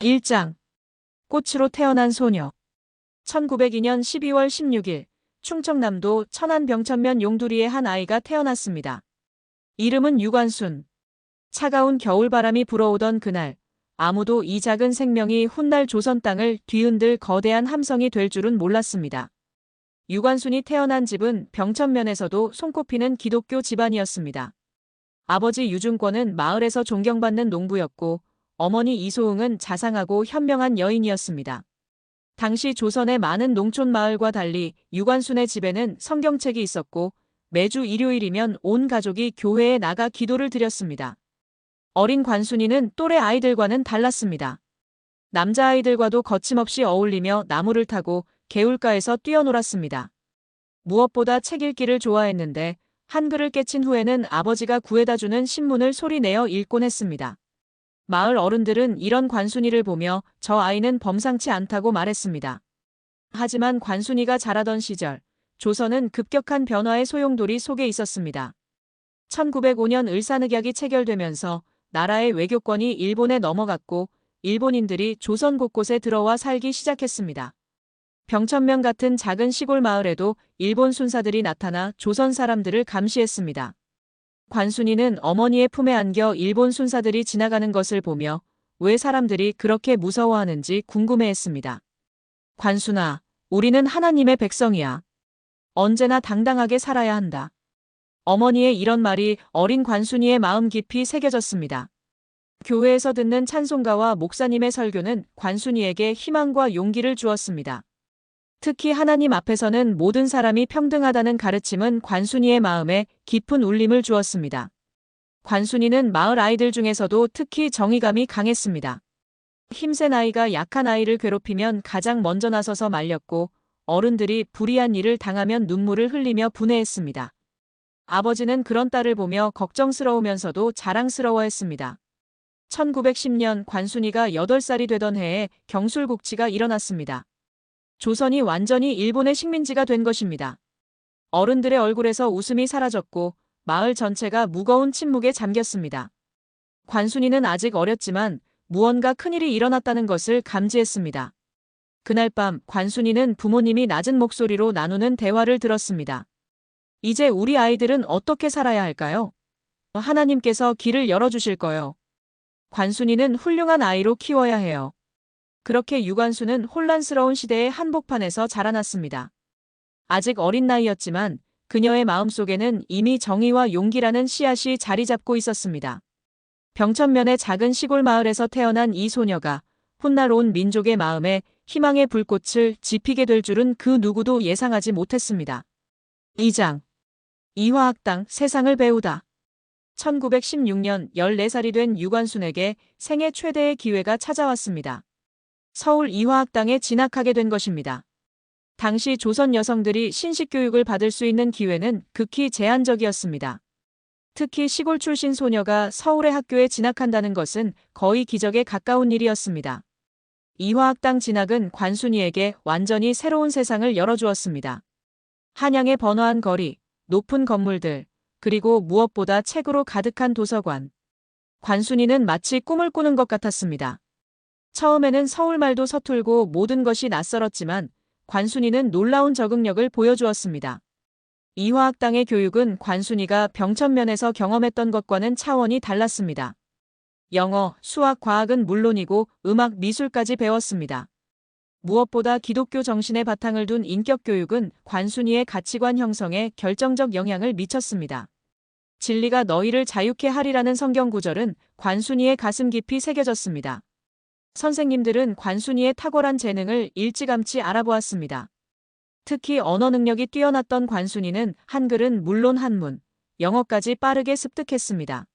1장. 꽃으로 태어난 소녀. 1902년 12월 16일 충청남도 천안 병천면 용두리에 한 아이가 태어났습니다. 이름은 유관순. 차가운 겨울바람이 불어오던 그날, 아무도 이 작은 생명이 훗날 조선 땅을 뒤흔들 거대한 함성이 될 줄은 몰랐습니다. 유관순이 태어난 집은 병천면에서도 손꼽히는 기독교 집안이었습니다. 아버지 유중권은 마을에서 존경받는 농부였고, 어머니 이소흥은 자상하고 현명한 여인이었습니다. 당시 조선의 많은 농촌 마을과 달리 유관순의 집에는 성경책이 있었고, 매주 일요일이면 온 가족이 교회에 나가 기도를 드렸습니다. 어린 관순이는 또래 아이들과는 달랐습니다. 남자아이들과도 거침없이 어울리며 나무를 타고 개울가에서 뛰어놀았습니다. 무엇보다 책 읽기를 좋아했는데 한글을 깨친 후에는 아버지가 구해다주는 신문을 소리내어 읽곤 했습니다. 마을 어른들은 이런 관순이를 보며 저 아이는 범상치 않다고 말했습니다. 하지만 관순이가 자라던 시절, 조선은 급격한 변화의 소용돌이 속에 있었습니다. 1905년 을사늑약이 체결되면서 나라의 외교권이 일본에 넘어갔고 일본인들이 조선 곳곳에 들어와 살기 시작했습니다. 병천면 같은 작은 시골 마을에도 일본 순사들이 나타나 조선 사람들을 감시했습니다. 관순이는 어머니의 품에 안겨 일본 순사들이 지나가는 것을 보며 왜 사람들이 그렇게 무서워하는지 궁금해했습니다. 관순아, 우리는 하나님의 백성이야. 언제나 당당하게 살아야 한다. 어머니의 이런 말이 어린 관순이의 마음 깊이 새겨졌습니다. 교회에서 듣는 찬송가와 목사님의 설교는 관순이에게 희망과 용기를 주었습니다. 특히 하나님 앞에서는 모든 사람이 평등하다는 가르침은 관순이의 마음에 깊은 울림을 주었습니다. 관순이는 마을 아이들 중에서도 특히 정의감이 강했습니다. 힘센 아이가 약한 아이를 괴롭히면 가장 먼저 나서서 말렸고 어른들이 불의한 일을 당하면 눈물을 흘리며 분해했습니다. 아버지는 그런 딸을 보며 걱정스러우면서도 자랑스러워했습니다. 1910년 관순이가 8살이 되던 해에 경술국치가 일어났습니다. 조선이 완전히 일본의 식민지가 된 것입니다. 어른들의 얼굴에서 웃음이 사라졌고 마을 전체가 무거운 침묵에 잠겼습니다. 관순이는 아직 어렸지만 무언가 큰일이 일어났다는 것을 감지했습니다. 그날 밤 관순이는 부모님이 낮은 목소리로 나누는 대화를 들었습니다. 이제 우리 아이들은 어떻게 살아야 할까요? 하나님께서 길을 열어주실 거요. 관순이는 훌륭한 아이로 키워야 해요. 그렇게 유관순은 혼란스러운 시대의 한복판에서 자라났습니다. 아직 어린 나이였지만 그녀의 마음속에는 이미 정의와 용기라는 씨앗이 자리 잡고 있었습니다. 병천면의 작은 시골 마을에서 태어난 이 소녀가 훗날 온 민족의 마음에 희망의 불꽃을 지피게 될 줄은 그 누구도 예상하지 못했습니다. 2장. 이화학당 세상을 배우다. 1916년 14살이 된 유관순에게 생애 최대의 기회가 찾아왔습니다. 서울 이화학당에 진학하게 된 것입니다. 당시 조선 여성들이 신식교육을 받을 수 있는 기회는 극히 제한적이었습니다. 특히 시골 출신 소녀가 서울의 학교에 진학한다는 것은 거의 기적에 가까운 일이었습니다. 이화학당 진학은 관순이에게 완전히 새로운 세상을 열어주었습니다. 한양의 번화한 거리, 높은 건물들, 그리고 무엇보다 책으로 가득한 도서관. 관순이는 마치 꿈을 꾸는 것 같았습니다. 처음에는 서울말도 서툴고 모든 것이 낯설었지만 관순이는 놀라운 적응력을 보여주었습니다. 이화학당의 교육은 관순이가 병천면에서 경험했던 것과는 차원이 달랐습니다. 영어, 수학, 과학은 물론이고 음악, 미술까지 배웠습니다. 무엇보다 기독교 정신의 바탕을 둔 인격교육은 관순이의 가치관 형성에 결정적 영향을 미쳤습니다. 진리가 너희를 자유케 하리라는 성경 구절은 관순이의 가슴 깊이 새겨졌습니다. 선생님들은 관순이의 탁월한 재능을 일찌감치 알아보았습니다. 특히 언어 능력이 뛰어났던 관순이는 한글은 물론 한문, 영어까지 빠르게 습득했습니다.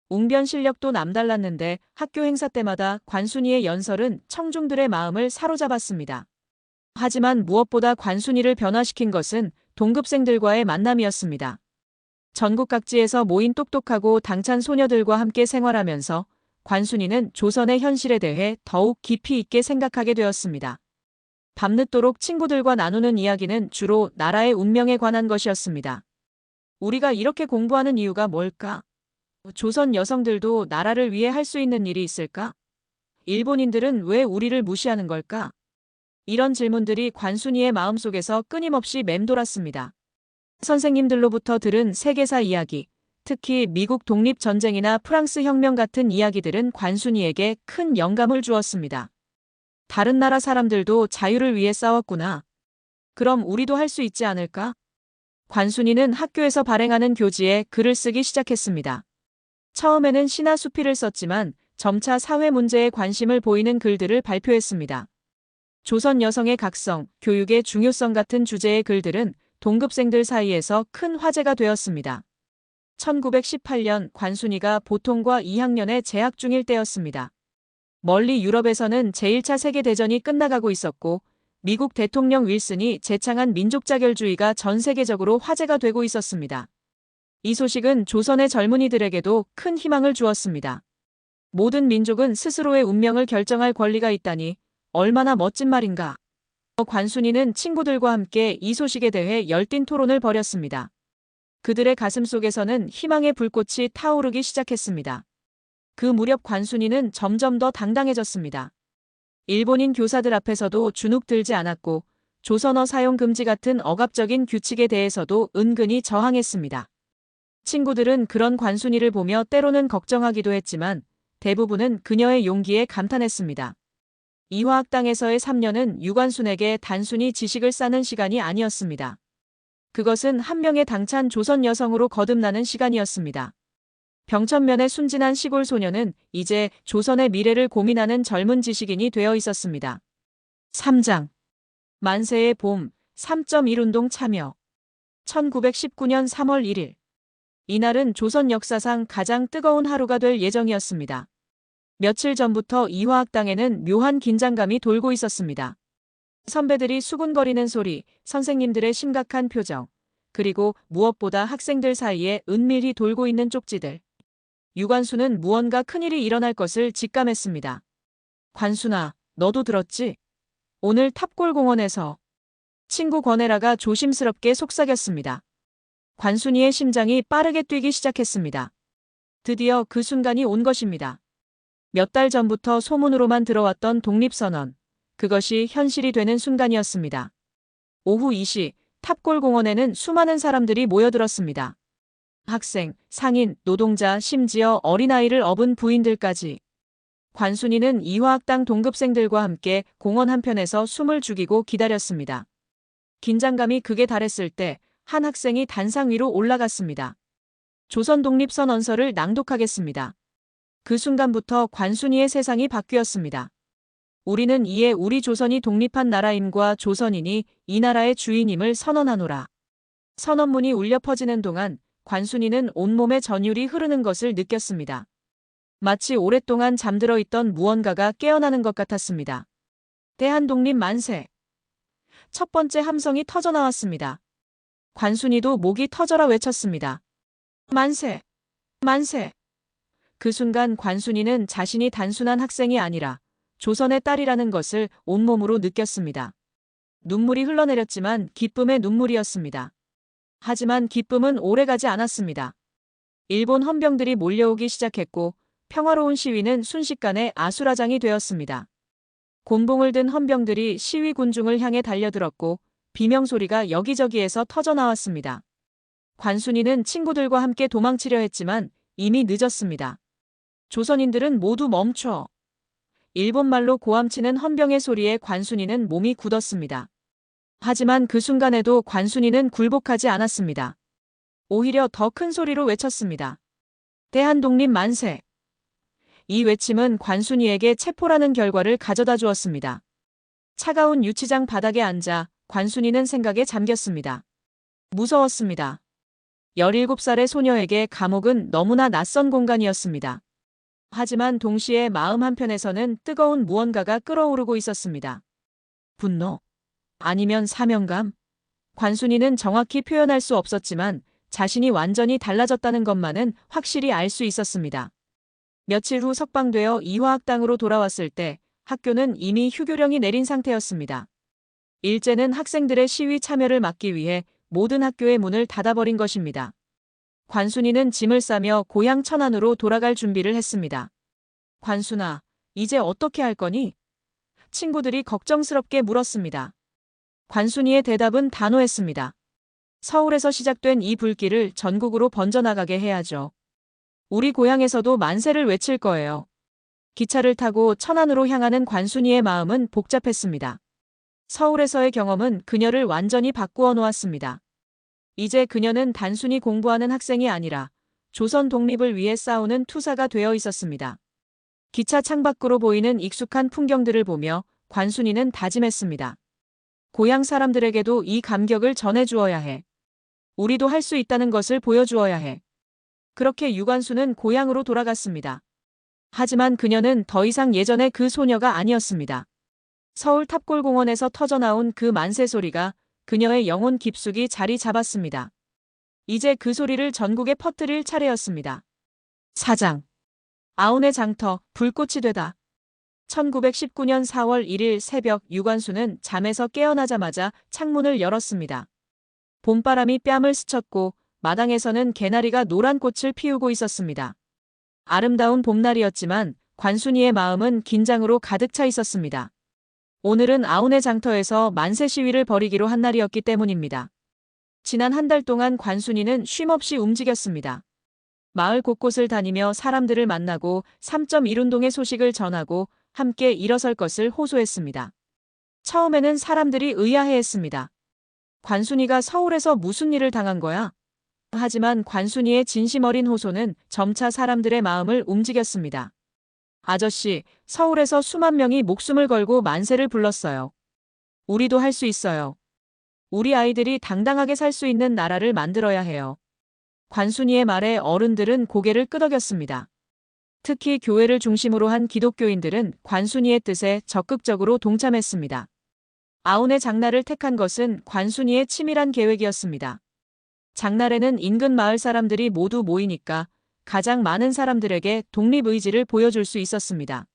웅변 실력도 남달랐는데 학교 행사 때마다 관순이의 연설은 청중들의 마음을 사로잡았습니다. 하지만 무엇보다 관순이를 변화시킨 것은 동급생들과의 만남이었습니다. 전국 각지에서 모인 똑똑하고 당찬 소녀들과 함께 생활하면서 관순이는 조선의 현실에 대해 더욱 깊이 있게 생각하게 되었습니다. 밤늦도록 친구들과 나누는 이야기는 주로 나라의 운명에 관한 것이었습니다. 우리가 이렇게 공부하는 이유가 뭘까? 조선 여성들도 나라를 위해 할 수 있는 일이 있을까? 일본인들은 왜 우리를 무시하는 걸까? 이런 질문들이 관순이의 마음속에서 끊임없이 맴돌았습니다. 선생님들로부터 들은 세계사 이야기, 특히 미국 독립전쟁이나 프랑스 혁명 같은 이야기들은 관순이에게 큰 영감을 주었습니다. 다른 나라 사람들도 자유를 위해 싸웠구나. 그럼 우리도 할 수 있지 않을까? 관순이는 학교에서 발행하는 교지에 글을 쓰기 시작했습니다. 처음에는 시나 수필을 썼지만 점차 사회 문제에 관심을 보이는 글들을 발표했습니다. 조선 여성의 각성, 교육의 중요성 같은 주제의 글들은 동급생들 사이에서 큰 화제가 되었습니다. 1918년 관순이가 보통과 2학년에 재학 중일 때였습니다. 멀리 유럽에서는 제1차 세계대전이 끝나가고 있었고 미국 대통령 윌슨이 제창한 민족자결주의가 전 세계적으로 화제가 되고 있었습니다. 이 소식은 조선의 젊은이들에게도 큰 희망을 주었습니다. 모든 민족은 스스로의 운명을 결정할 권리가 있다니 얼마나 멋진 말인가. 관순이는 친구들과 함께 이 소식에 대해 열띤 토론을 벌였습니다. 그들의 가슴 속에서는 희망의 불꽃이 타오르기 시작했습니다. 그 무렵 관순이는 점점 더 당당해졌습니다. 일본인 교사들 앞에서도 주눅 들지 않았고 조선어 사용 금지 같은 억압적인 규칙에 대해서도 은근히 저항했습니다. 친구들은 그런 관순이를 보며 때로는 걱정하기도 했지만 대부분은 그녀의 용기에 감탄했습니다. 이화학당에서의 3년은 유관순에게 단순히 지식을 쌓는 시간이 아니었습니다. 그것은 한 명의 당찬 조선 여성으로 거듭나는 시간이었습니다. 병천면의 순진한 시골 소녀는 이제 조선의 미래를 고민하는 젊은 지식인이 되어 있었습니다. 3장 만세의 봄 3.1 운동 참여 1919년 3월 1일 이날은 조선 역사상 가장 뜨거운 하루가 될 예정이었습니다. 며칠 전부터 이화학당에는 묘한 긴장감이 돌고 있었습니다. 선배들이 수군거리는 소리, 선생님들의 심각한 표정, 그리고 무엇보다 학생들 사이에 은밀히 돌고 있는 쪽지들. 유관순은 무언가 큰일이 일어날 것을 직감했습니다. 관순아, 너도 들었지? 오늘 탑골공원에서 친구 권혜라가 조심스럽게 속삭였습니다. 관순이의 심장이 빠르게 뛰기 시작했습니다. 드디어 그 순간이 온 것입니다. 몇 달 전부터 소문으로만 들어왔던 독립선언. 그것이 현실이 되는 순간이었습니다. 오후 2시 탑골공원에는 수많은 사람들이 모여들었습니다. 학생, 상인, 노동자, 심지어 어린아이를 업은 부인들까지. 관순이는 이화학당 동급생들과 함께 공원 한편에서 숨을 죽이고 기다렸습니다. 긴장감이 극에 달했을 때 한 학생이 단상 위로 올라갔습니다. 조선 독립선언서를 낭독하겠습니다. 그 순간부터 관순이의 세상이 바뀌었습니다. 우리는 이에 우리 조선이 독립한 나라임과 조선인이 이 나라의 주인임을 선언하노라. 선언문이 울려 퍼지는 동안 관순이는 온몸에 전율이 흐르는 것을 느꼈습니다. 마치 오랫동안 잠들어 있던 무언가가 깨어나는 것 같았습니다. 대한독립 만세! 첫 번째 함성이 터져나왔습니다. 관순이도 목이 터져라 외쳤습니다. 만세! 만세! 그 순간 관순이는 자신이 단순한 학생이 아니라 조선의 딸이라는 것을 온몸으로 느꼈습니다. 눈물이 흘러내렸지만 기쁨의 눈물이었습니다. 하지만 기쁨은 오래가지 않았습니다. 일본 헌병들이 몰려오기 시작했고 평화로운 시위는 순식간에 아수라장이 되었습니다. 곤봉을 든 헌병들이 시위 군중을 향해 달려들었고 비명소리가 여기저기에서 터져나왔습니다. 관순이는 친구들과 함께 도망치려 했지만 이미 늦었습니다. 조선인들은 모두 멈춰. 일본말로 고함치는 헌병의 소리에 관순이는 몸이 굳었습니다. 하지만 그 순간에도 관순이는 굴복하지 않았습니다. 오히려 더 큰 소리로 외쳤습니다. 대한독립 만세! 이 외침은 관순이에게 체포라는 결과를 가져다 주었습니다. 차가운 유치장 바닥에 앉아 관순이는 생각에 잠겼습니다. 무서웠습니다. 17살의 소녀에게 감옥은 너무나 낯선 공간이었습니다. 하지만 동시에 마음 한편에서는 뜨거운 무언가가 끓어오르고 있었습니다. 분노? 아니면 사명감? 관순이는 정확히 표현할 수 없었지만 자신이 완전히 달라졌다는 것만은 확실히 알 수 있었습니다. 며칠 후 석방되어 이화학당으로 돌아왔을 때 학교는 이미 휴교령이 내린 상태였습니다. 일제는 학생들의 시위 참여를 막기 위해 모든 학교의 문을 닫아버린 것입니다. 관순이는 짐을 싸며 고향 천안으로 돌아갈 준비를 했습니다. 관순아, 이제 어떻게 할 거니? 친구들이 걱정스럽게 물었습니다. 관순이의 대답은 단호했습니다. 서울에서 시작된 이 불길을 전국으로 번져나가게 해야죠. 우리 고향에서도 만세를 외칠 거예요. 기차를 타고 천안으로 향하는 관순이의 마음은 복잡했습니다. 서울에서의 경험은 그녀를 완전히 바꾸어 놓았습니다. 이제 그녀는 단순히 공부하는 학생이 아니라 조선 독립을 위해 싸우는 투사가 되어 있었습니다. 기차 창밖으로 보이는 익숙한 풍경들을 보며 관순이는 다짐했습니다. 고향 사람들에게도 이 감격을 전해주어야 해. 우리도 할 수 있다는 것을 보여주어야 해. 그렇게 유관순은 고향으로 돌아갔습니다. 하지만 그녀는 더 이상 예전의 그 소녀가 아니었습니다. 서울 탑골공원에서 터져나온 그 만세 소리가 그녀의 영혼 깊숙이 자리 잡았습니다. 이제 그 소리를 전국에 퍼뜨릴 차례였습니다. 사장. 아운의 장터, 불꽃이 되다. 1919년 4월 1일 새벽 유관순은 잠에서 깨어나자마자 창문을 열었습니다. 봄바람이 뺨을 스쳤고 마당에서는 개나리가 노란 꽃을 피우고 있었습니다. 아름다운 봄날이었지만 관순이의 마음은 긴장으로 가득 차 있었습니다. 오늘은 아운의 장터에서 만세 시위를 벌이기로 한 날이었기 때문입니다. 지난 한 달 동안 관순이는 쉼없이 움직였습니다. 마을 곳곳을 다니며 사람들을 만나고 3.1운동의 소식을 전하고 함께 일어설 것을 호소했습니다. 처음에는 사람들이 의아해했습니다. 관순이가 서울에서 무슨 일을 당한 거야? 하지만 관순이의 진심 어린 호소는 점차 사람들의 마음을 움직였습니다. 아저씨, 서울에서 수만 명이 목숨을 걸고 만세를 불렀어요. 우리도 할 수 있어요. 우리 아이들이 당당하게 살 수 있는 나라를 만들어야 해요. 관순이의 말에 어른들은 고개를 끄덕였습니다. 특히 교회를 중심으로 한 기독교인들은 관순이의 뜻에 적극적으로 동참했습니다. 아운의 장날을 택한 것은 관순이의 치밀한 계획이었습니다. 장날에는 인근 마을 사람들이 모두 모이니까 가장 많은 사람들에게 독립의지를 보여줄 수 있었습니다.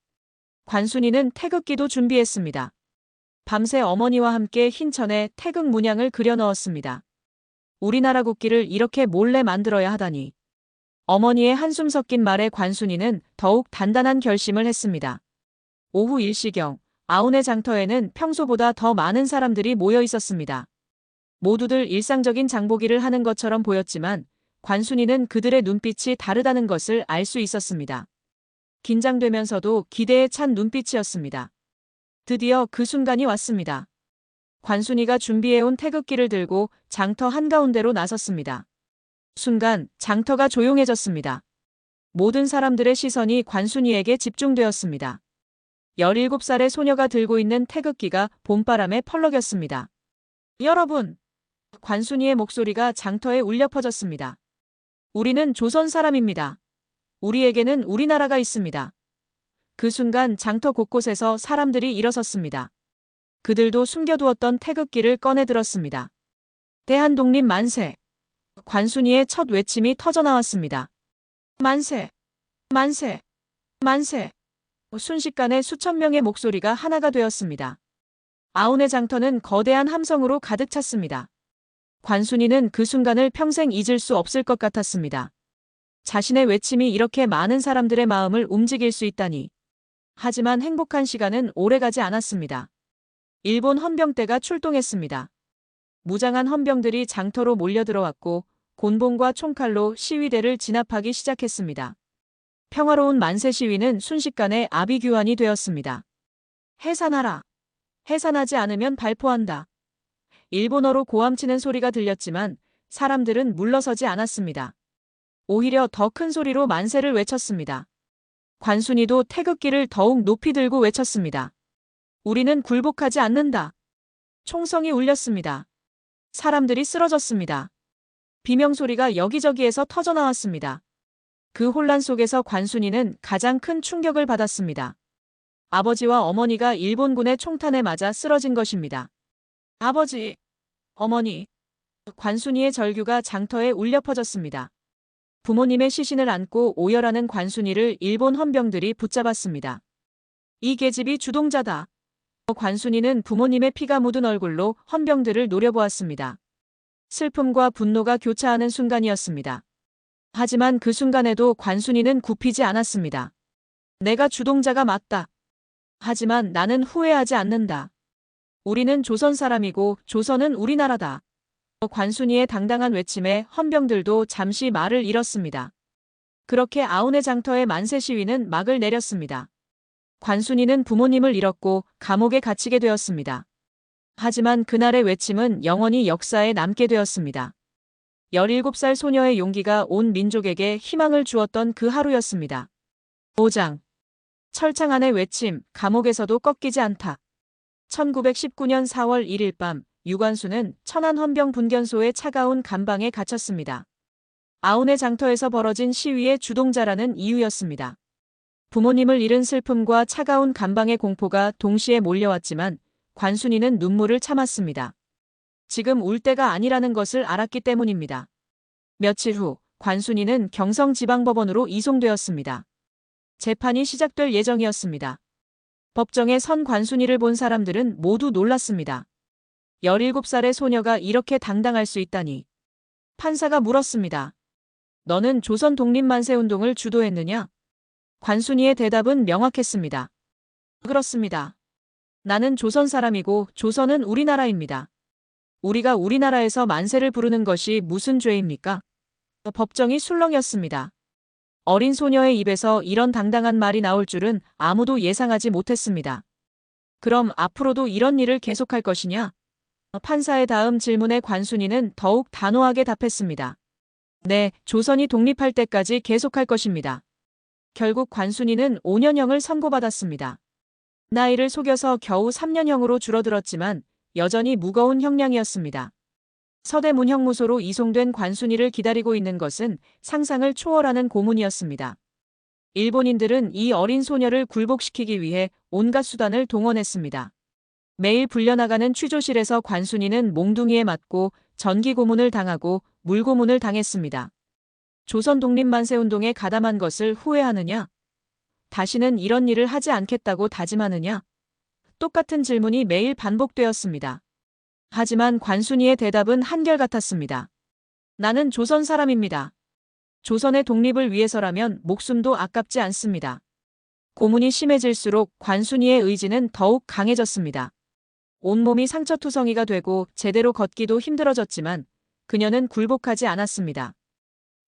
관순이는 태극기도 준비했습니다. 밤새 어머니와 함께 흰천에 태극 문양을 그려 넣었습니다. 우리나라 국기를 이렇게 몰래 만들어야 하다니. 어머니의 한숨 섞인 말에 관순이는 더욱 단단한 결심을 했습니다. 오후 1시경 아운의 장터에는 평소보다 더 많은 사람들이 모여 있었습니다. 모두들 일상적인 장보기를 하는 것처럼 보였지만 관순이는 그들의 눈빛이 다르다는 것을 알 수 있었습니다. 긴장되면서도 기대에 찬 눈빛이었습니다. 드디어 그 순간이 왔습니다. 관순이가 준비해온 태극기를 들고 장터 한가운데로 나섰습니다. 순간 장터가 조용해졌습니다. 모든 사람들의 시선이 관순이에게 집중되었습니다. 17살의 소녀가 들고 있는 태극기가 봄바람에 펄럭였습니다. 여러분! 관순이의 목소리가 장터에 울려 퍼졌습니다. 우리는 조선 사람입니다. 우리에게는 우리나라가 있습니다. 그 순간 장터 곳곳에서 사람들이 일어섰습니다. 그들도 숨겨두었던 태극기를 꺼내 들었습니다. 대한독립 만세! 관순이의 첫 외침이 터져나왔습니다. 만세! 만세! 만세! 순식간에 수천 명의 목소리가 하나가 되었습니다. 아운의 장터는 거대한 함성으로 가득 찼습니다. 관순이는 그 순간을 평생 잊을 수 없을 것 같았습니다. 자신의 외침이 이렇게 많은 사람들의 마음을 움직일 수 있다니. 하지만 행복한 시간은 오래가지 않았습니다. 일본 헌병대가 출동했습니다. 무장한 헌병들이 장터로 몰려들어왔고 곤봉과 총칼로 시위대를 진압하기 시작했습니다. 평화로운 만세 시위는 순식간에 아비규환이 되었습니다. 해산하라. 해산하지 않으면 발포한다. 일본어로 고함치는 소리가 들렸지만 사람들은 물러서지 않았습니다. 오히려 더 큰 소리로 만세를 외쳤습니다. 관순이도 태극기를 더욱 높이 들고 외쳤습니다. 우리는 굴복하지 않는다. 총성이 울렸습니다. 사람들이 쓰러졌습니다. 비명소리가 여기저기에서 터져나왔습니다. 그 혼란 속에서 관순이는 가장 큰 충격을 받았습니다. 아버지와 어머니가 일본군의 총탄에 맞아 쓰러진 것입니다. 아버지, 어머니. 관순이의 절규가 장터에 울려 퍼졌습니다. 부모님의 시신을 안고 오열하는 관순이를 일본 헌병들이 붙잡았습니다. 이 계집이 주동자다. 관순이는 부모님의 피가 묻은 얼굴로 헌병들을 노려보았습니다. 슬픔과 분노가 교차하는 순간이었습니다. 하지만 그 순간에도 관순이는 굽히지 않았습니다. 내가 주동자가 맞다. 하지만 나는 후회하지 않는다. 우리는 조선 사람이고 조선은 우리나라다. 관순이의 당당한 외침에 헌병들도 잠시 말을 잃었습니다. 그렇게 아우네 장터의 만세 시위는 막을 내렸습니다. 관순이는 부모님을 잃었고 감옥에 갇히게 되었습니다. 하지만 그날의 외침은 영원히 역사에 남게 되었습니다. 17살 소녀의 용기가 온 민족에게 희망을 주었던 그 하루였습니다. 5장. 철창 안의 외침, 감옥에서도 꺾이지 않다. 1919년 4월 1일 밤, 유관순은 천안 헌병 분견소의 차가운 감방에 갇혔습니다. 아우네 장터에서 벌어진 시위의 주동자라는 이유였습니다. 부모님을 잃은 슬픔과 차가운 감방의 공포가 동시에 몰려왔지만 관순이는 눈물을 참았습니다. 지금 울 때가 아니라는 것을 알았기 때문입니다. 며칠 후 관순이는 경성지방법원으로 이송되었습니다. 재판이 시작될 예정이었습니다. 법정에 선 관순이를 본 사람들은 모두 놀랐습니다. 17살의 소녀가 이렇게 당당할 수 있다니. 판사가 물었습니다. 너는 조선 독립만세운동을 주도했느냐? 관순이의 대답은 명확했습니다. 그렇습니다. 나는 조선 사람이고 조선은 우리나라입니다. 우리가 우리나라에서 만세를 부르는 것이 무슨 죄입니까? 법정이 술렁였습니다. 어린 소녀의 입에서 이런 당당한 말이 나올 줄은 아무도 예상하지 못했습니다. 그럼 앞으로도 이런 일을 계속할 것이냐? 판사의 다음 질문에 관순이는 더욱 단호하게 답했습니다. 네, 조선이 독립할 때까지 계속할 것입니다. 결국 관순이는 5년형을 선고받았습니다. 나이를 속여서 겨우 3년형으로 줄어들었지만 여전히 무거운 형량이었습니다. 서대문 형무소로 이송된 관순이를 기다리고 있는 것은 상상을 초월하는 고문이었습니다. 일본인들은 이 어린 소녀를 굴복시키기 위해 온갖 수단을 동원했습니다. 매일 불려나가는 취조실에서 관순이는 몽둥이에 맞고 전기 고문을 당하고 물고문을 당했습니다. 조선 독립만세운동에 가담한 것을 후회하느냐? 다시는 이런 일을 하지 않겠다고 다짐하느냐? 똑같은 질문이 매일 반복되었습니다. 하지만 관순이의 대답은 한결같았습니다. 나는 조선 사람입니다. 조선의 독립을 위해서라면 목숨도 아깝지 않습니다. 고문이 심해질수록 관순이의 의지는 더욱 강해졌습니다. 온몸이 상처투성이가 되고 제대로 걷기도 힘들어졌지만 그녀는 굴복하지 않았습니다.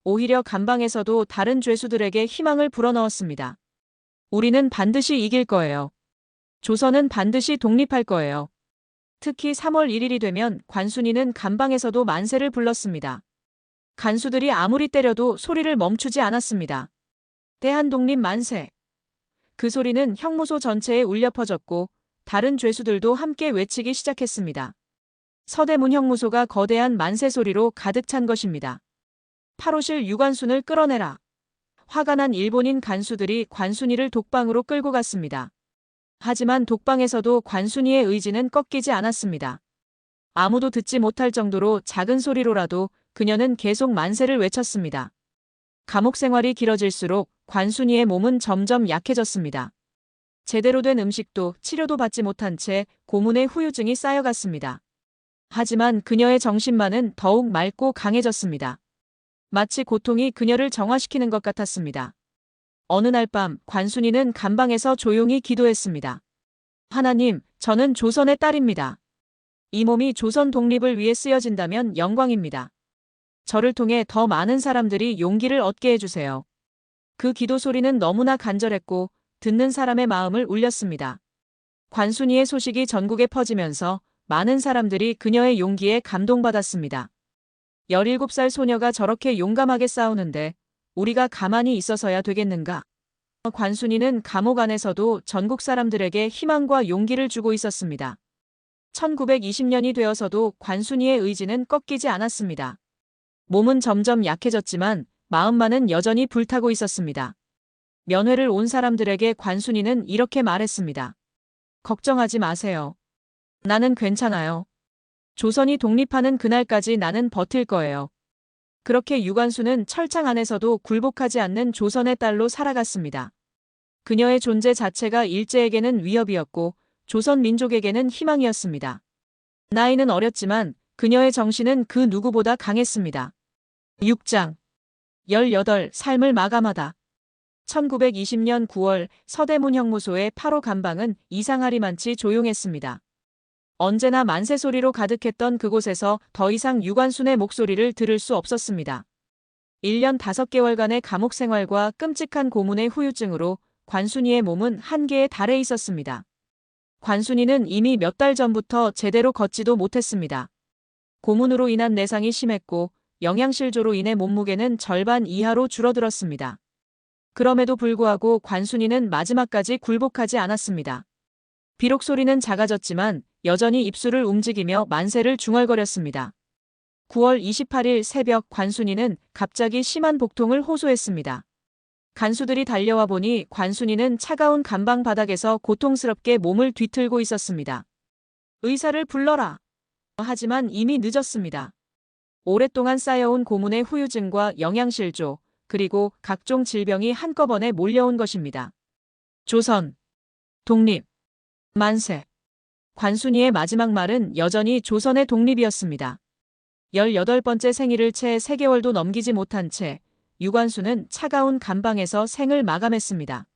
오히려 감방에서도 다른 죄수들에게 희망을 불어넣었습니다. 우리는 반드시 이길 거예요. 조선은 반드시 독립할 거예요. 특히 3월 1일이 되면 관순이는 감방에서도 만세를 불렀습니다. 간수들이 아무리 때려도 소리를 멈추지 않았습니다. 대한독립 만세. 그 소리는 형무소 전체에 울려 퍼졌고 다른 죄수들도 함께 외치기 시작했습니다. 서대문 형무소가 거대한 만세 소리로 가득 찬 것입니다. 8호실 유관순을 끌어내라. 화가 난 일본인 간수들이 관순이를 독방으로 끌고 갔습니다. 하지만 독방에서도 관순이의 의지는 꺾이지 않았습니다. 아무도 듣지 못할 정도로 작은 소리로라도 그녀는 계속 만세를 외쳤습니다. 감옥 생활이 길어질수록 관순이의 몸은 점점 약해졌습니다. 제대로 된 음식도 치료도 받지 못한 채 고문의 후유증이 쌓여갔습니다. 하지만 그녀의 정신만은 더욱 맑고 강해졌습니다. 마치 고통이 그녀를 정화시키는 것 같았습니다. 어느 날 밤 관순이는 감방에서 조용히 기도했습니다. 하나님, 저는 조선의 딸입니다. 이 몸이 조선 독립을 위해 쓰여진다면 영광입니다. 저를 통해 더 많은 사람들이 용기를 얻게 해주세요. 그 기도 소리는 너무나 간절했고 듣는 사람의 마음을 울렸습니다. 관순이의 소식이 전국에 퍼지면서 많은 사람들이 그녀의 용기에 감동받았습니다. 17살 소녀가 저렇게 용감하게 싸우는데 우리가 가만히 있어서야 되겠는가? 관순이는 감옥 안에서도 전국 사람들에게 희망과 용기를 주고 있었습니다. 1920년이 되어서도 관순이의 의지는 꺾이지 않았습니다. 몸은 점점 약해졌지만 마음만은 여전히 불타고 있었습니다. 면회를 온 사람들에게 관순이는 이렇게 말했습니다. 걱정하지 마세요. 나는 괜찮아요. 조선이 독립하는 그날까지 나는 버틸 거예요. 그렇게 유관순은 철창 안에서도 굴복하지 않는 조선의 딸로 살아갔습니다. 그녀의 존재 자체가 일제에게는 위협이었고 조선 민족에게는 희망이었습니다. 나이는 어렸지만 그녀의 정신은 그 누구보다 강했습니다. 6장. 18. 삶을 마감하다. 1920년 9월 서대문 형무소의 8호 감방은 이상하리만치 조용했습니다. 언제나 만세 소리로 가득했던 그곳에서 더 이상 유관순의 목소리를 들을 수 없었습니다. 1년 5개월간의 감옥 생활과 끔찍한 고문의 후유증으로 관순이의 몸은 한계에 달해 있었습니다. 관순이는 이미 몇 달 전부터 제대로 걷지도 못했습니다. 고문으로 인한 내상이 심했고 영양실조로 인해 몸무게는 절반 이하로 줄어들었습니다. 그럼에도 불구하고 관순이는 마지막까지 굴복하지 않았습니다. 비록 소리는 작아졌지만 여전히 입술을 움직이며 만세를 중얼거렸습니다. 9월 28일 새벽 관순이는 갑자기 심한 복통을 호소했습니다. 간수들이 달려와 보니 관순이는 차가운 감방 바닥에서 고통스럽게 몸을 뒤틀고 있었습니다. 의사를 불러라. 하지만 이미 늦었습니다. 오랫동안 쌓여온 고문의 후유증과 영양실조, 그리고 각종 질병이 한꺼번에 몰려온 것입니다. 조선, 독립, 만세. 관순이의 마지막 말은 여전히 조선의 독립이었습니다. 18번째 생일을 채 3개월도 넘기지 못한 채 유관순은 차가운 감방에서 생을 마감했습니다.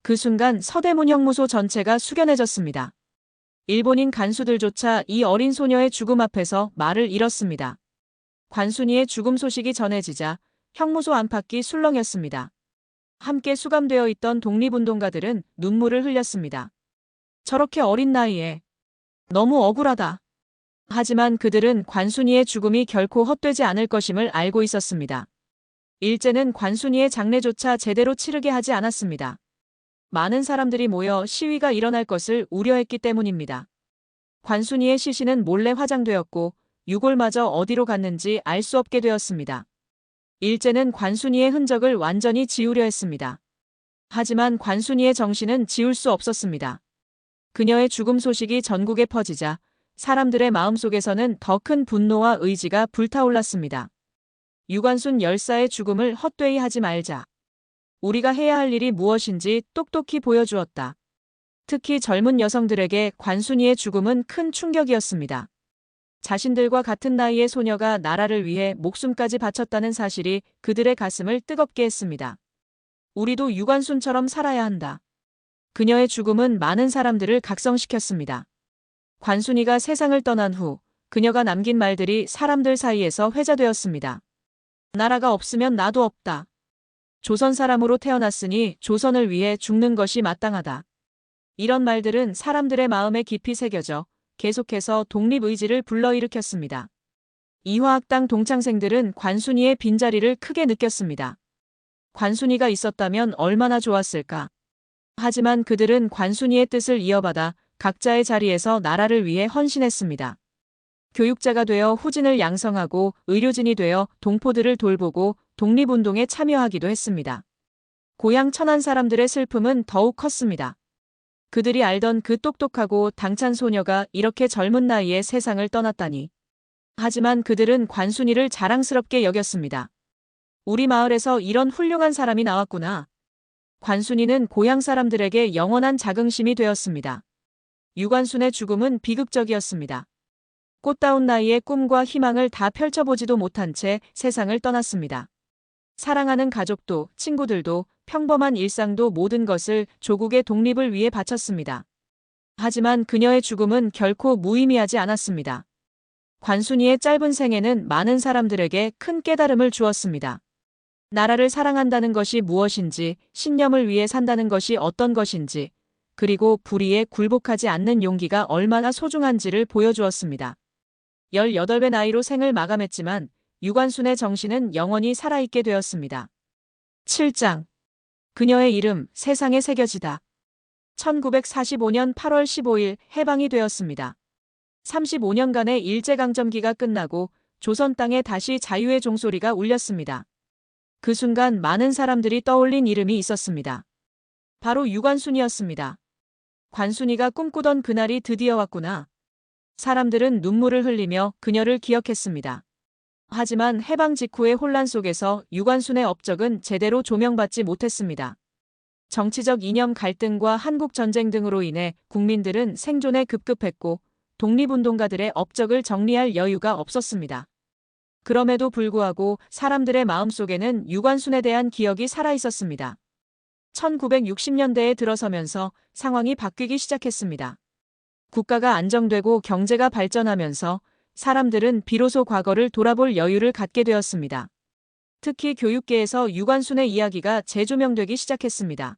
그 순간 서대문 형무소 전체가 숙연해졌습니다. 일본인 간수들조차 이 어린 소녀의 죽음 앞에서 말을 잃었습니다. 관순이의 죽음 소식이 전해지자 형무소 안팎이 술렁였습니다. 함께 수감되어 있던 독립운동가들은 눈물을 흘렸습니다. 저렇게 어린 나이에 너무 억울하다. 하지만 그들은 관순이의 죽음이 결코 헛되지 않을 것임을 알고 있었습니다. 일제는 관순이의 장례조차 제대로 치르게 하지 않았습니다. 많은 사람들이 모여 시위가 일어날 것을 우려했기 때문입니다. 관순이의 시신은 몰래 화장되었고 유골마저 어디로 갔는지 알 수 없게 되었습니다. 일제는 관순이의 흔적을 완전히 지우려 했습니다. 하지만 관순이의 정신은 지울 수 없었습니다. 그녀의 죽음 소식이 전국에 퍼지자 사람들의 마음속에서는 더 큰 분노와 의지가 불타올랐습니다. 유관순 열사의 죽음을 헛되이 하지 말자. 우리가 해야 할 일이 무엇인지 똑똑히 보여주었다. 특히 젊은 여성들에게 관순이의 죽음은 큰 충격이었습니다. 자신들과 같은 나이의 소녀가 나라를 위해 목숨까지 바쳤다는 사실이 그들의 가슴을 뜨겁게 했습니다. 우리도 유관순처럼 살아야 한다. 그녀의 죽음은 많은 사람들을 각성시켰습니다. 관순이가 세상을 떠난 후 그녀가 남긴 말들이 사람들 사이에서 회자되었습니다. 나라가 없으면 나도 없다. 조선 사람으로 태어났으니 조선을 위해 죽는 것이 마땅하다. 이런 말들은 사람들의 마음에 깊이 새겨져 계속해서 독립의지를 불러일으켰습니다. 이화학당 동창생들은 관순이의 빈자리를 크게 느꼈습니다. 관순이가 있었다면 얼마나 좋았을까. 하지만 그들은 관순이의 뜻을 이어받아 각자의 자리에서 나라를 위해 헌신했습니다. 교육자가 되어 후진을 양성하고 의료진이 되어 동포들을 돌보고 독립운동에 참여하기도 했습니다. 고향 천안 사람들의 슬픔은 더욱 컸습니다. 그들이 알던 그 똑똑하고 당찬 소녀가 이렇게 젊은 나이에 세상을 떠났다니. 하지만 그들은 관순이를 자랑스럽게 여겼습니다. 우리 마을에서 이런 훌륭한 사람이 나왔구나. 관순이는 고향 사람들에게 영원한 자긍심이 되었습니다. 유관순의 죽음은 비극적이었습니다. 꽃다운 나이에 꿈과 희망을 다 펼쳐보지도 못한 채 세상을 떠났습니다. 사랑하는 가족도 친구들도 평범한 일상도 모든 것을 조국의 독립을 위해 바쳤습니다. 하지만 그녀의 죽음은 결코 무의미하지 않았습니다. 관순이의 짧은 생애는 많은 사람들에게 큰 깨달음을 주었습니다. 나라를 사랑한다는 것이 무엇인지, 신념을 위해 산다는 것이 어떤 것인지, 그리고 불의에 굴복하지 않는 용기가 얼마나 소중한지를 보여주었습니다. 18의 나이로 생을 마감했지만 유관순의 정신은 영원히 살아있게 되었습니다. 7장. 그녀의 이름 세상에 새겨지다. 1945년 8월 15일 해방이 되었습니다. 35년간의 일제강점기가 끝나고 조선 땅에 다시 자유의 종소리가 울렸습니다. 그 순간 많은 사람들이 떠올린 이름이 있었습니다. 바로 유관순이었습니다. 관순이가 꿈꾸던 그날이 드디어 왔구나. 사람들은 눈물을 흘리며 그녀를 기억했습니다. 하지만 해방 직후의 혼란 속에서 유관순의 업적은 제대로 조명받지 못했습니다. 정치적 이념 갈등과 한국전쟁 등으로 인해 국민들은 생존에 급급했고 독립운동가들의 업적을 정리할 여유가 없었습니다. 그럼에도 불구하고 사람들의 마음속에는 유관순에 대한 기억이 살아있었습니다. 1960년대에 들어서면서 상황이 바뀌기 시작했습니다. 국가가 안정되고 경제가 발전하면서 사람들은 비로소 과거를 돌아볼 여유를 갖게 되었습니다. 특히 교육계에서 유관순의 이야기가 재조명되기 시작했습니다.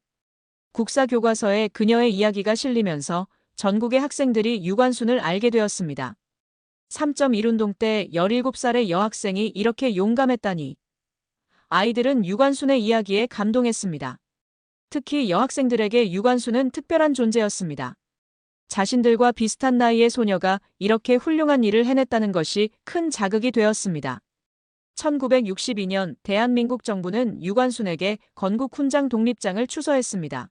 국사 교과서에 그녀의 이야기가 실리면서 전국의 학생들이 유관순을 알게 되었습니다. 3.1운동 때 17살의 여학생이 이렇게 용감했다니. 아이들은 유관순의 이야기에 감동했습니다. 특히 여학생들에게 유관순은 특별한 존재였습니다. 자신들과 비슷한 나이의 소녀가 이렇게 훌륭한 일을 해냈다는 것이 큰 자극이 되었습니다. 1962년 대한민국 정부는 유관순에게 건국 훈장 독립장을 추서했습니다.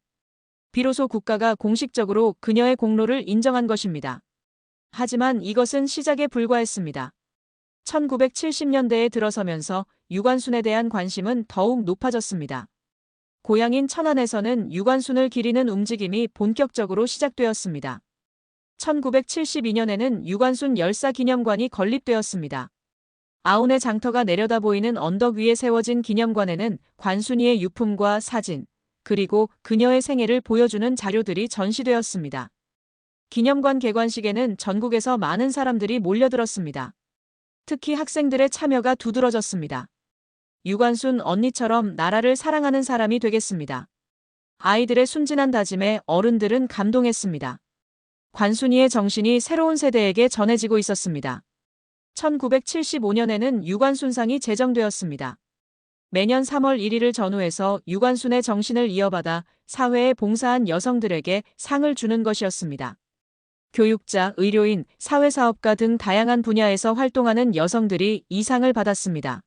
비로소 국가가 공식적으로 그녀의 공로를 인정한 것입니다. 하지만 이것은 시작에 불과했습니다. 1970년대에 들어서면서 유관순에 대한 관심은 더욱 높아졌습니다. 고향인 천안에서는 유관순을 기리는 움직임이 본격적으로 시작되었습니다. 1972년에는 유관순 열사 기념관이 건립되었습니다. 아운의 장터가 내려다 보이는 언덕 위에 세워진 기념관에는 관순이의 유품과 사진, 그리고 그녀의 생애를 보여주는 자료들이 전시되었습니다. 기념관 개관식에는 전국에서 많은 사람들이 몰려들었습니다. 특히 학생들의 참여가 두드러졌습니다. 유관순 언니처럼 나라를 사랑하는 사람이 되겠습니다. 아이들의 순진한 다짐에 어른들은 감동했습니다. 관순이의 정신이 새로운 세대에게 전해지고 있었습니다. 1975년에는 유관순상이 제정되었습니다. 매년 3월 1일을 전후해서 유관순의 정신을 이어받아 사회에 봉사한 여성들에게 상을 주는 것이었습니다. 교육자, 의료인, 사회사업가 등 다양한 분야에서 활동하는 여성들이 이 상을 받았습니다.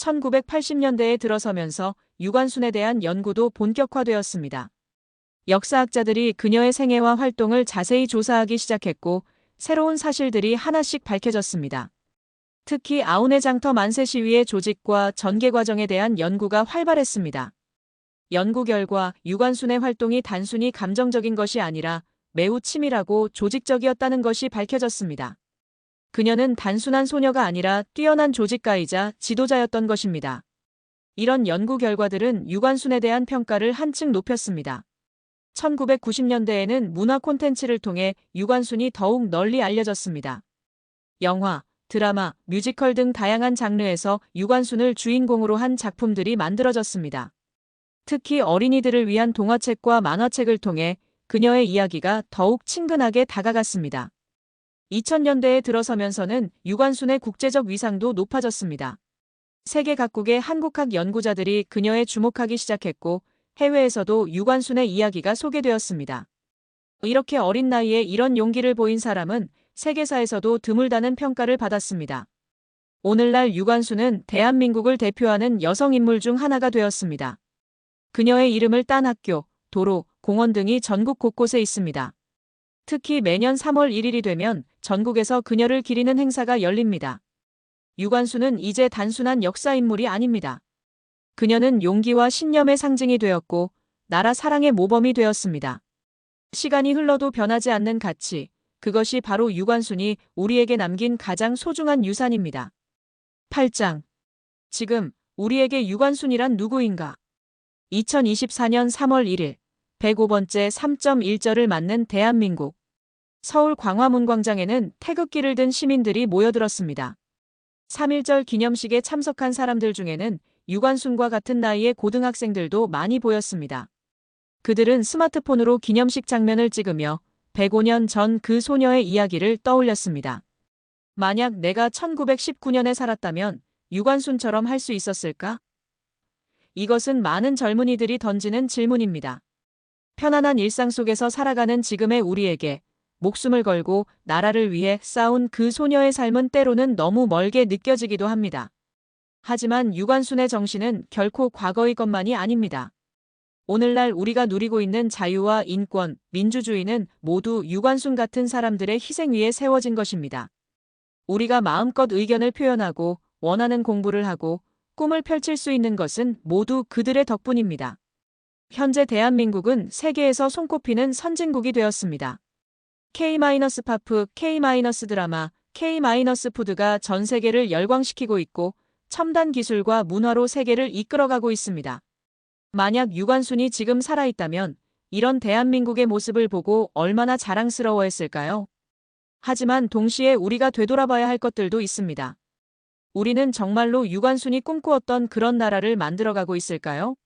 1980년대에 들어서면서 유관순에 대한 연구도 본격화되었습니다. 역사학자들이 그녀의 생애와 활동을 자세히 조사하기 시작했고 새로운 사실들이 하나씩 밝혀졌습니다. 특히 아운의 장터 만세 시위의 조직과 전개 과정에 대한 연구가 활발했습니다. 연구 결과 유관순의 활동이 단순히 감정적인 것이 아니라 매우 치밀하고 조직적이었다는 것이 밝혀졌습니다. 그녀는 단순한 소녀가 아니라 뛰어난 조직가이자 지도자였던 것입니다. 이런 연구 결과들은 유관순에 대한 평가를 한층 높였습니다. 1990년대에는 문화 콘텐츠를 통해 유관순이 더욱 널리 알려졌습니다. 영화, 드라마, 뮤지컬 등 다양한 장르에서 유관순을 주인공으로 한 작품들이 만들어졌습니다. 특히 어린이들을 위한 동화책과 만화책을 통해 그녀의 이야기가 더욱 친근하게 다가갔습니다. 2000년대에 들어서면서는 유관순의 국제적 위상도 높아졌습니다. 세계 각국의 한국학 연구자들이 그녀에 주목하기 시작했고 해외에서도 유관순의 이야기가 소개되었습니다. 이렇게 어린 나이에 이런 용기를 보인 사람은 세계사에서도 드물다는 평가를 받았습니다. 오늘날 유관순은 대한민국을 대표하는 여성인물 중 하나가 되었습니다. 그녀의 이름을 딴 학교, 도로, 공원 등이 전국 곳곳에 있습니다. 특히 매년 3월 1일이 되면 전국에서 그녀를 기리는 행사가 열립니다. 유관순은 이제 단순한 역사인물이 아닙니다. 그녀는 용기와 신념의 상징이 되었고 나라 사랑의 모범이 되었습니다. 시간이 흘러도 변하지 않는 가치, 그것이 바로 유관순이 우리에게 남긴 가장 소중한 유산입니다. 8장. 지금 우리에게 유관순이란 누구인가? 2024년 3월 1일 105번째 3.1절을 맞는 대한민국. 서울 광화문광장에는 태극기를 든 시민들이 모여들었습니다. 3.1절 기념식에 참석한 사람들 중에는 유관순과 같은 나이의 고등학생들도 많이 보였습니다. 그들은 스마트폰으로 기념식 장면을 찍으며 105년 전 그 소녀의 이야기를 떠올렸습니다. 만약 내가 1919년에 살았다면 유관순처럼 할 수 있었을까? 이것은 많은 젊은이들이 던지는 질문입니다. 편안한 일상 속에서 살아가는 지금의 우리에게 목숨을 걸고 나라를 위해 싸운 그 소녀의 삶은 때로는 너무 멀게 느껴지기도 합니다. 하지만 유관순의 정신은 결코 과거의 것만이 아닙니다. 오늘날 우리가 누리고 있는 자유와 인권, 민주주의는 모두 유관순 같은 사람들의 희생 위에 세워진 것입니다. 우리가 마음껏 의견을 표현하고 원하는 공부를 하고 꿈을 펼칠 수 있는 것은 모두 그들의 덕분입니다. 현재 대한민국은 세계에서 손꼽히는 선진국이 되었습니다. K-팝, K-드라마, K-푸드가 전 세계를 열광시키고 있고 첨단 기술과 문화로 세계를 이끌어가고 있습니다. 만약 유관순이 지금 살아있다면 이런 대한민국의 모습을 보고 얼마나 자랑스러워했을까요? 하지만 동시에 우리가 되돌아봐야 할 것들도 있습니다. 우리는 정말로 유관순이 꿈꾸었던 그런 나라를 만들어가고 있을까요?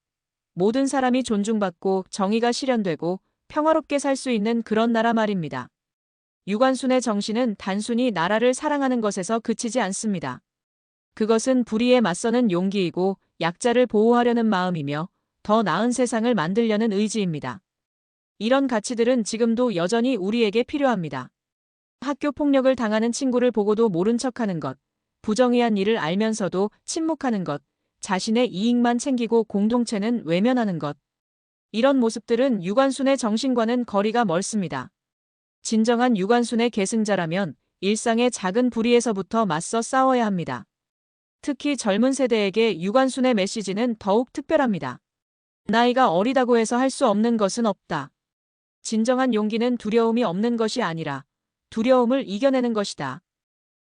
모든 사람이 존중받고 정의가 실현되고 평화롭게 살 수 있는 그런 나라 말입니다. 유관순의 정신은 단순히 나라를 사랑하는 것에서 그치지 않습니다. 그것은 불의에 맞서는 용기이고 약자를 보호하려는 마음이며 더 나은 세상을 만들려는 의지입니다. 이런 가치들은 지금도 여전히 우리에게 필요합니다. 학교 폭력을 당하는 친구를 보고도 모른 척하는 것, 부정의한 일을 알면서도 침묵하는 것, 자신의 이익만 챙기고 공동체는 외면하는 것. 이런 모습들은 유관순의 정신과는 거리가 멀습니다. 진정한 유관순의 계승자라면 일상의 작은 불의에서부터 맞서 싸워야 합니다. 특히 젊은 세대에게 유관순의 메시지는 더욱 특별합니다. 나이가 어리다고 해서 할 수 없는 것은 없다. 진정한 용기는 두려움이 없는 것이 아니라 두려움을 이겨내는 것이다.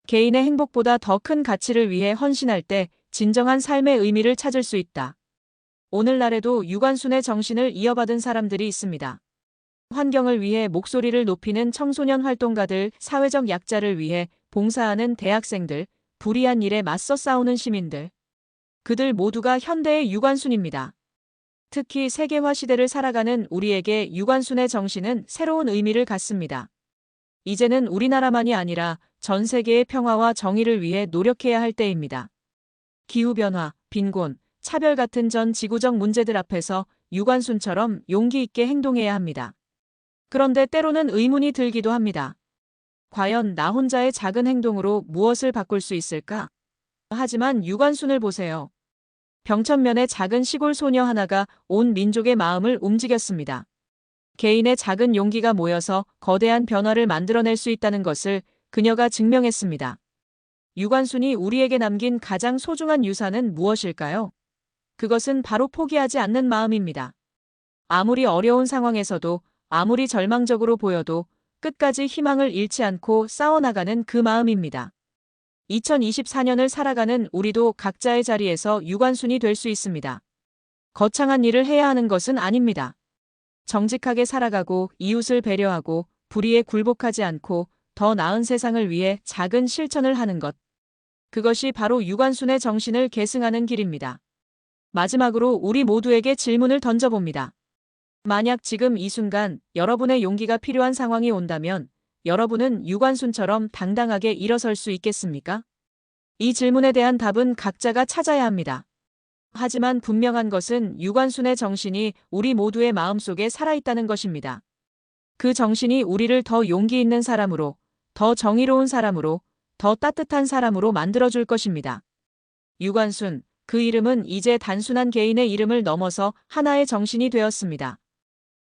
개인의 행복보다 더 큰 가치를 위해 헌신할 때 진정한 삶의 의미를 찾을 수 있다. 오늘날에도 유관순의 정신을 이어받은 사람들이 있습니다. 환경을 위해 목소리를 높이는 청소년 활동가들, 사회적 약자를 위해 봉사하는 대학생들, 불의한 일에 맞서 싸우는 시민들. 그들 모두가 현대의 유관순입니다. 특히 세계화 시대를 살아가는 우리에게 유관순의 정신은 새로운 의미를 갖습니다. 이제는 우리나라만이 아니라 전 세계의 평화와 정의를 위해 노력해야 할 때입니다. 기후변화, 빈곤, 차별 같은 전 지구적 문제들 앞에서 유관순처럼 용기 있게 행동해야 합니다. 그런데 때로는 의문이 들기도 합니다. 과연 나 혼자의 작은 행동으로 무엇을 바꿀 수 있을까? 하지만 유관순을 보세요. 병천면의 작은 시골 소녀 하나가 온 민족의 마음을 움직였습니다. 개인의 작은 용기가 모여서 거대한 변화를 만들어낼 수 있다는 것을 그녀가 증명했습니다. 유관순이 우리에게 남긴 가장 소중한 유산은 무엇일까요? 그것은 바로 포기하지 않는 마음입니다. 아무리 어려운 상황에서도 아무리 절망적으로 보여도 끝까지 희망을 잃지 않고 싸워나가는 그 마음입니다. 2024년을 살아가는 우리도 각자의 자리에서 유관순이 될 수 있습니다. 거창한 일을 해야 하는 것은 아닙니다. 정직하게 살아가고 이웃을 배려하고 불의에 굴복하지 않고 더 나은 세상을 위해 작은 실천을 하는 것. 그것이 바로 유관순의 정신을 계승하는 길입니다. 마지막으로 우리 모두에게 질문을 던져봅니다. 만약 지금 이 순간 여러분의 용기가 필요한 상황이 온다면 여러분은 유관순처럼 당당하게 일어설 수 있겠습니까? 이 질문에 대한 답은 각자가 찾아야 합니다. 하지만 분명한 것은 유관순의 정신이 우리 모두의 마음속에 살아있다는 것입니다. 그 정신이 우리를 더 용기 있는 사람으로, 더 정의로운 사람으로, 더 따뜻한 사람으로 만들어줄 것입니다. 유관순, 그 이름은 이제 단순한 개인의 이름을 넘어서 하나의 정신이 되었습니다.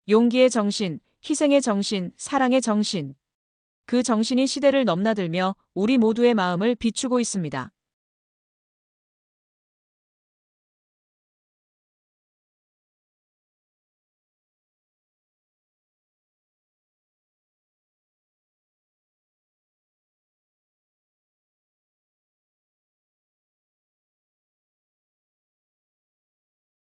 용기의 정신, 희생의 정신, 사랑의 정신. 그 정신이 시대를 넘나들며 우리 모두의 마음을 비추고 있습니다.